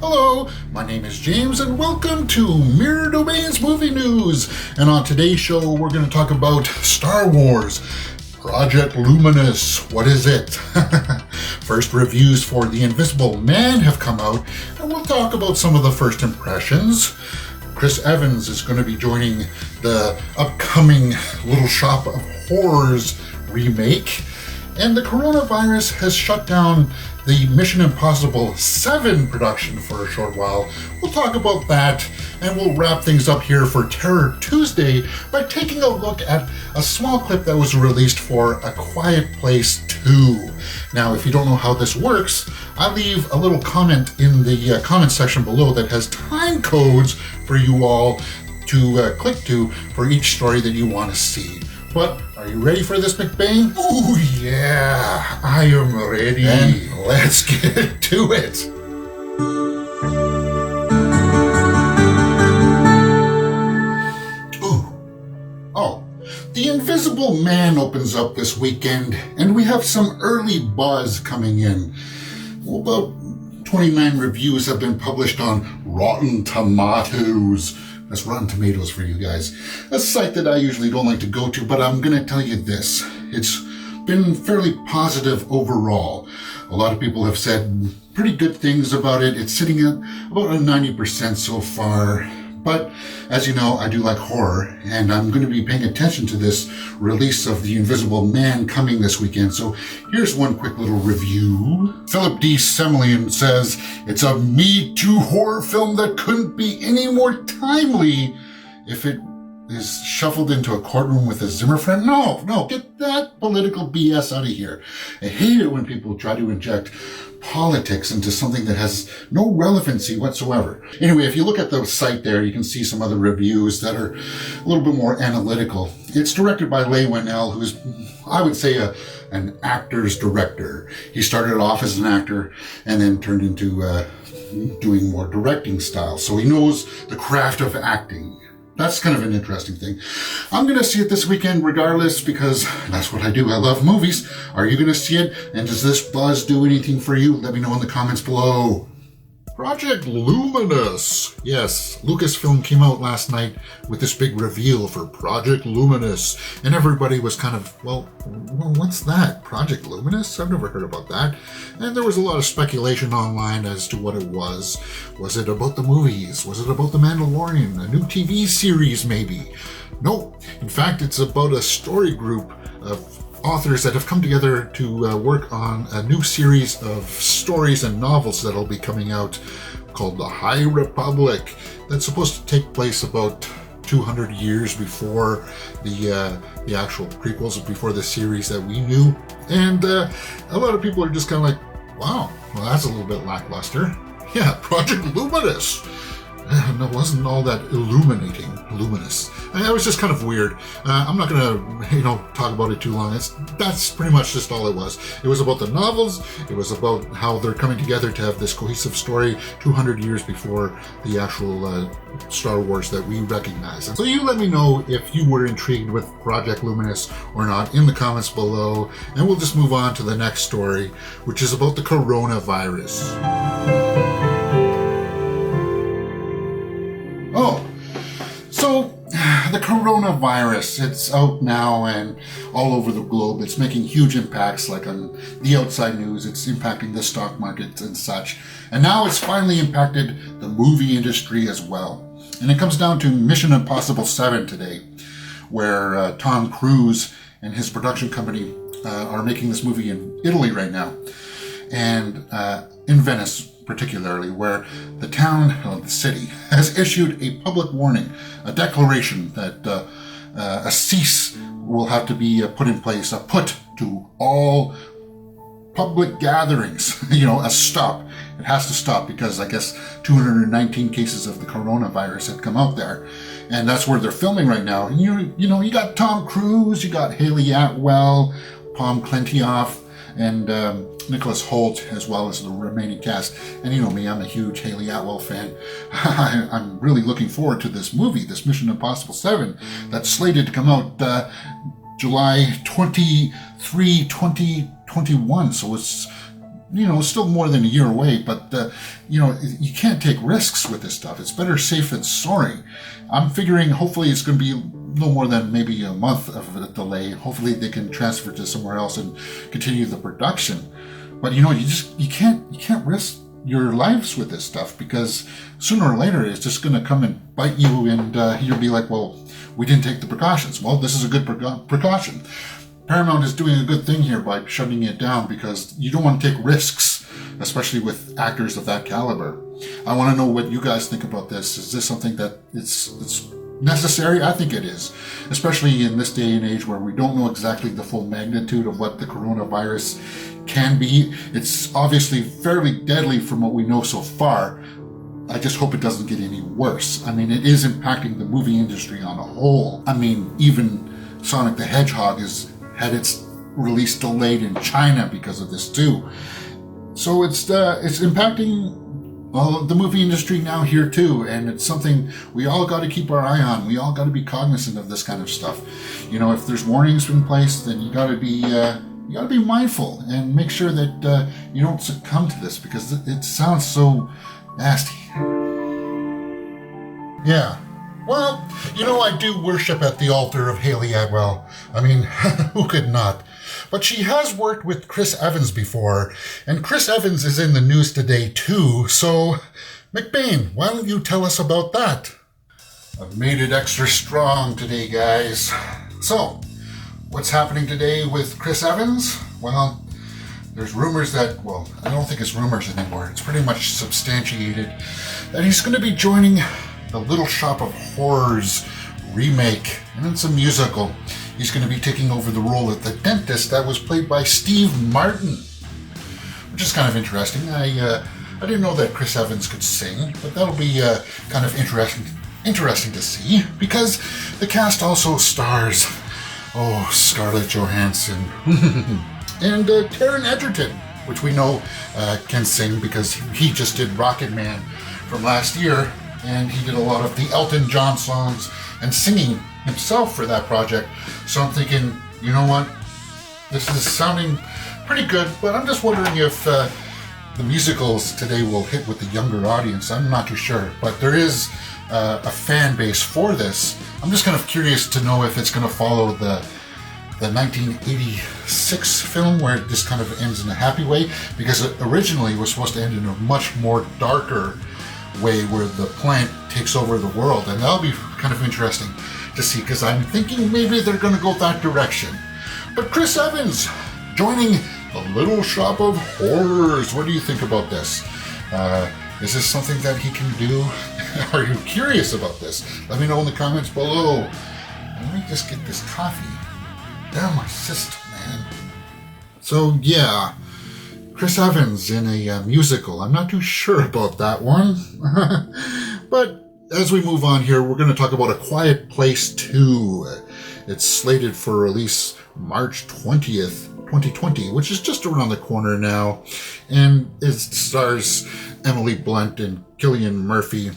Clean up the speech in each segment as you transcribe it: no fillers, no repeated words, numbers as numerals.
Hello, my name is James and welcome to Mirror Domain's Movie News. And on today's show, we're going to talk about Star Wars Project Luminous. What is it? First reviews for The Invisible Man have come out, and we'll talk about some of the first impressions. Chris Evans is going to be joining the upcoming Little Shop of Horrors remake. And the coronavirus has shut down the Mission Impossible 7 production for a short while. We'll talk about that, and we'll wrap things up here for Terror Tuesday by taking a look at a small clip that was released for A Quiet Place 2. Now, if you don't know how this works, I leave a little comment in the comment section below that has time codes for you all to click to for each story that you want to see. But are you ready for this, McBain? Oh yeah, I am ready. And let's get to it. Oh, The Invisible Man opens up this weekend, and we have some early buzz coming in. Well, about 29 reviews have been published on Rotten Tomatoes. That's Rotten Tomatoes for you guys. A site that I usually don't like to go to, but I'm going to tell you this. It's been fairly positive overall. A lot of people have said pretty good things about it. It's sitting at about a 90% so far. But as you know, I do like horror, and I'm going to be paying attention to this release of The Invisible Man coming this weekend. So here's one quick little review. Philip D. Semelian says, "It's a Me Too horror film that couldn't be any more timely if it is shuffled into a courtroom with a Zimmer frame." No, get that political BS out of here. I hate it when people try to inject politics into something that has no relevancy whatsoever. Anyway, if you look at the site there, you can see some other reviews that are a little bit more analytical. It's directed by Leigh Whannell, who's, I would say, an actor's director. He started off as an actor and then turned into doing more directing style. So he knows the craft of acting. That's kind of an interesting thing. I'm going to see it this weekend regardless, because that's what I do. I love movies. Are you going to see it? And does this buzz do anything for you? Let me know in the comments below. Project Luminous. Yes, Lucasfilm came out last night with this big reveal for Project Luminous. And everybody was kind of, well, what's that? Project Luminous? I've never heard about that. And there was a lot of speculation online as to what it was. Was it about the movies? Was it about The Mandalorian? A new TV series, maybe? No. In fact, it's about a story group of authors that have come together to work on a new series of stories and novels that'll be coming out called The High Republic. That's supposed to take place about 200 years before the actual prequels, before the series that we knew. And a lot of people are just kind of like, wow, well, that's a little bit lackluster. Yeah, Project Luminous. And it wasn't all that luminous. And that was just kind of weird. I'm not going to, talk about it too long. That's pretty much just all it was. It was about the novels. It was about how they're coming together to have this cohesive story 200 years before the actual Star Wars that we recognize. And so you let me know if you were intrigued with Project Luminous or not in the comments below. And we'll just move on to the next story, which is about the coronavirus. So the coronavirus, it's out now and all over the globe. It's making huge impacts, like on the outside news. It's impacting the stock market and such. And now it's finally impacted the movie industry as well. And it comes down to Mission Impossible 7 today, where Tom Cruise and his production company are making this movie in Italy right now. And in Venice, particularly, where the town, or the city, has issued a public warning, a declaration that a cease will have to be put in place, a put to all public gatherings, a stop. It has to stop because I guess 219 cases of the coronavirus had come out there. And that's where they're filming right now. And you got Tom Cruise, you got Hayley Atwell, Pom Klementieff, and Nicholas Hoult, as well as the remaining cast. And you know me, I'm a huge Hayley Atwell fan. I'm really looking forward to this movie, this Mission Impossible 7, that's slated to come out July 23, 2021. So it's still more than a year away, but, you can't take risks with this stuff. It's better safe than sorry. I'm figuring hopefully it's going to be no more than maybe a month of a delay. Hopefully they can transfer to somewhere else and continue the production. But, you can't risk your lives with this stuff, because sooner or later it's just going to come and bite you, and you'll be like, well, we didn't take the precautions. Well, this is a good precaution. Paramount is doing a good thing here by shutting it down, because you don't want to take risks, especially with actors of that caliber. I want to know what you guys think about this. Is this something that it's necessary? I think it is, especially in this day and age where we don't know exactly the full magnitude of what the coronavirus can be. It's obviously fairly deadly from what we know so far. I just hope it doesn't get any worse. I mean, it is impacting the movie industry on a whole. I mean, even Sonic the Hedgehog has had its release delayed in China because of this too. So it's impacting the movie industry now here too, and it's something we all got to keep our eye on. We all got to be cognizant of this kind of stuff. If there's warnings in place, then you got to be mindful and make sure that you don't succumb to this, because it sounds so nasty. Yeah. Well, I do worship at the altar of Hayley Atwell. I mean, who could not? But she has worked with Chris Evans before, and Chris Evans is in the news today too, so McBain, why don't you tell us about that? I've made it extra strong today, guys. So, what's happening today with Chris Evans? Well, there's rumors that, I don't think it's rumors anymore. It's pretty much substantiated that he's going to be joining the Little Shop of Horrors remake, and it's a musical. He's going to be taking over the role of the dentist that was played by Steve Martin, which is kind of interesting. I didn't know that Chris Evans could sing, but that'll be kind of interesting to see, because the cast also stars Scarlett Johansson and Taron Egerton, which we know can sing because he just did Rocket Man from last year, and he did a lot of the Elton John songs and singing himself for that project. So I'm thinking, you know what? This is sounding pretty good, but I'm just wondering if the musicals today will hit with the younger audience. I'm not too sure, but there is a fan base for this. I'm just kind of curious to know if it's going to follow the 1986 film where it just kind of ends in a happy way, because it originally was supposed to end in a much more darker way where the plant takes over the world, and that'll be kind of interesting to see, because I'm thinking maybe they're going to go that direction. But Chris Evans joining the Little Shop of Horrors, what do you think about this? Is this something that he can do? Are you curious about this? Let me know in the comments below. Let me just get this coffee down my system, man. So yeah, Chris Evans in a musical. I'm not too sure about that one. But as we move on here, we're going to talk about A Quiet Place 2. It's slated for release March 20th, 2020, which is just around the corner now. And it stars Emily Blunt and Cillian Murphy.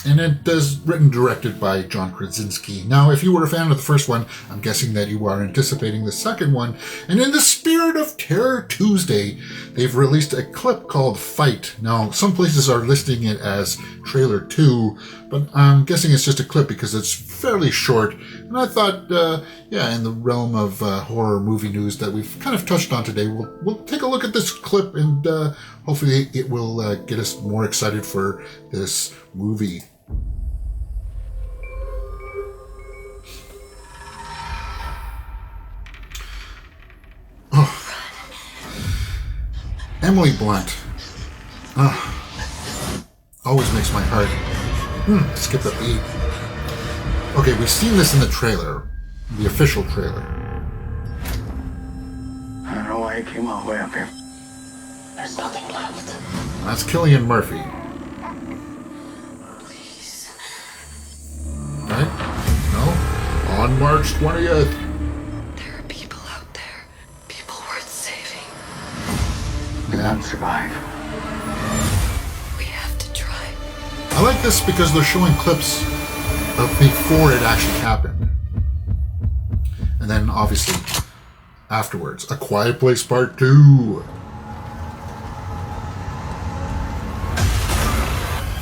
And it is written and directed by John Krasinski. Now, if you were a fan of the first one, I'm guessing that you are anticipating the second one. And in the spirit of Terror Tuesday, they've released a clip called Fight. Now, some places are listing it as Trailer 2, but I'm guessing it's just a clip because it's fairly short. And I thought, in the realm of horror movie news that we've kind of touched on today, we'll take a look at this clip, and hopefully it will get us more excited for this movie. Emily Blunt. Always makes my heart skip a beat. Okay, we've seen this in the trailer, the official trailer. I don't know why you came all the way up here. There's nothing left. That's Cillian Murphy. Please. Right? No? On March 20th. There are people out there. People worth saving. Yeah. We won't survive. We have to try. I like this because they're showing clips of before it actually happened. And then, obviously, afterwards. A Quiet Place Part 2.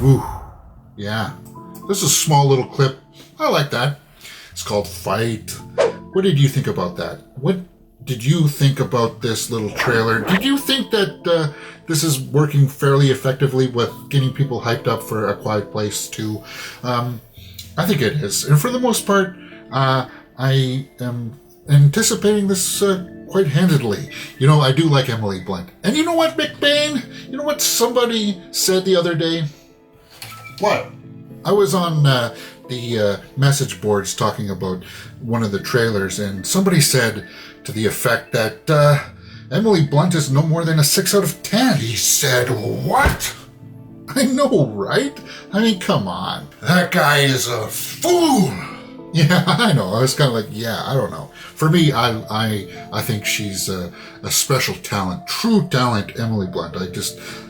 Ooh, yeah. This is a small little clip. I like that. It's called Fight. What did you think about that? What did you think about this little trailer? Did you think that this is working fairly effectively with getting people hyped up for A Quiet Place 2? I think it is. And for the most part, I am anticipating this quite handedly. You know, I do like Emily Blunt. And you know what, McBain? You know what somebody said the other day? What? I was on the message boards talking about one of the trailers, and somebody said to the effect that Emily Blunt is no more than a 6 out of 10. He said what? I know, right? I mean, come on. That guy is a fool. Yeah, I know. I was kind of like, yeah, I don't know. For me, I think she's a special talent, true talent, Emily Blunt.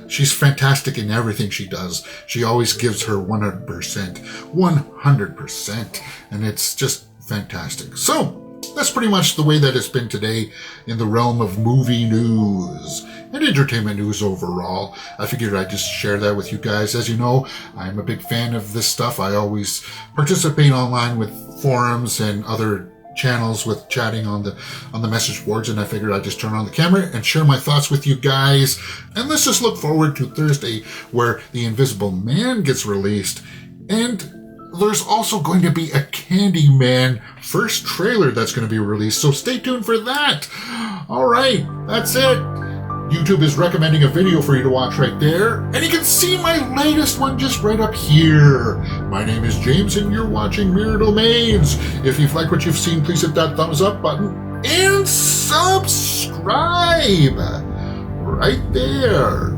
She's fantastic in everything she does. She always gives her 100%, and it's just fantastic. So, that's pretty much the way that it's been today in the realm of movie news and entertainment news overall. I figured I'd just share that with you guys. As you know, I'm a big fan of this stuff. I always participate online with forums and other channels with chatting on the message boards, and I figured I'd just turn on the camera and share my thoughts with you guys. And let's just look forward to Thursday, where The Invisible Man gets released, and there's also going to be a Candyman first trailer that's going to be released, so stay tuned for that. All right, that's it. YouTube is recommending a video for you to watch right there, and you can see my latest one just right up here. My name is James, and you're watching Mirror Domains. If you've liked what you've seen, please hit that thumbs up button and subscribe right there.